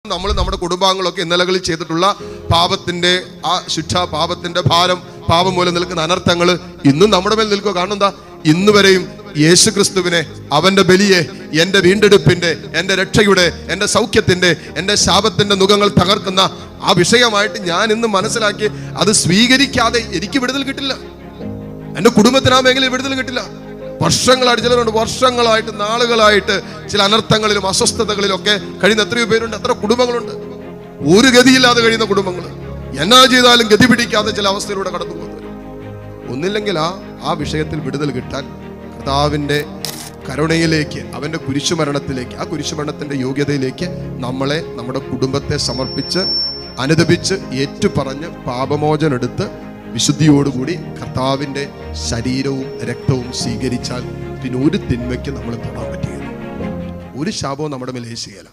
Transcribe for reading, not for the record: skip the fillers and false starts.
നമ്മൾ നമ്മുടെ കുടുംബാംഗങ്ങളൊക്കെ ഇന്നലകളിൽ ചെയ്തിട്ടുള്ള പാപത്തിന്റെ ആ ശിക്ഷ, പാപത്തിന്റെ ഭാരം, പാപം മൂലം നിൽക്കുന്ന അനർത്ഥങ്ങൾ ഇന്നും നമ്മുടെ മേൽ നിൽക്കുക. കാരണം എന്താ? ഇന്ന് വരെയും യേശു ക്രിസ്തുവിനെ, അവന്റെ ബലിയെ, എന്റെ വീണ്ടെടുപ്പിന്റെ, എന്റെ രക്ഷയുടെ, എന്റെ സൗഖ്യത്തിന്റെ, എന്റെ ശാപത്തിന്റെ നുകങ്ങൾ തകർക്കുന്ന ആ വിഷയമായിട്ട് ഞാൻ ഇന്ന് മനസ്സിലാക്കി അത് സ്വീകരിക്കാതെ എനിക്ക് വിടുതൽ കിട്ടില്ല. എന്റെ കുടുംബത്തിന് ആ മേഖലയിൽ വിടുതൽ കിട്ടില്ല. വർഷങ്ങളായിട്ട്, ചിലരുണ്ട് വർഷങ്ങളായിട്ട്, നാളുകളായിട്ട് ചില അനർത്ഥങ്ങളിലും അസ്വസ്ഥതകളിലും ഒക്കെ കഴിയുന്ന എത്രയോ പേരുണ്ട്, എത്ര കുടുംബങ്ങളുണ്ട്. ഒരു ഗതിയില്ലാതെ കഴിയുന്ന കുടുംബങ്ങൾ, എന്നാ ചെയ്താലും ഗതി പിടിക്കാതെ ചില അവസ്ഥയിലൂടെ കടന്നു പോകുന്നവർ. ഒന്നില്ലെങ്കിൽ ആ വിഷയത്തിൽ വിടുതൽ കിട്ടാൻ കർത്താവിന്റെ കരുണയിലേക്ക്, അവന്റെ കുരിശുമരണത്തിലേക്ക്, ആ കുരിശുമരണത്തിന്റെ യോഗ്യതയിലേക്ക് നമ്മളെ, നമ്മുടെ കുടുംബത്തെ സമർപ്പിച്ച് അനുദപിച്ച് ഏറ്റുപറഞ്ഞ് പാപമോചനെടുത്ത് വിശുദ്ധിയോടുകൂടി കർത്താവിന്റെ ശരീരവും രക്തവും സ്വീകരിച്ചാൽ പിന്നെ ഒരു തിന്മയ്ക്ക് നമ്മൾ തൊടാൻ പറ്റുകയില്ല. ഒരു ശാപവും നമ്മുടെ മേൽ ഏശുകയില്ല.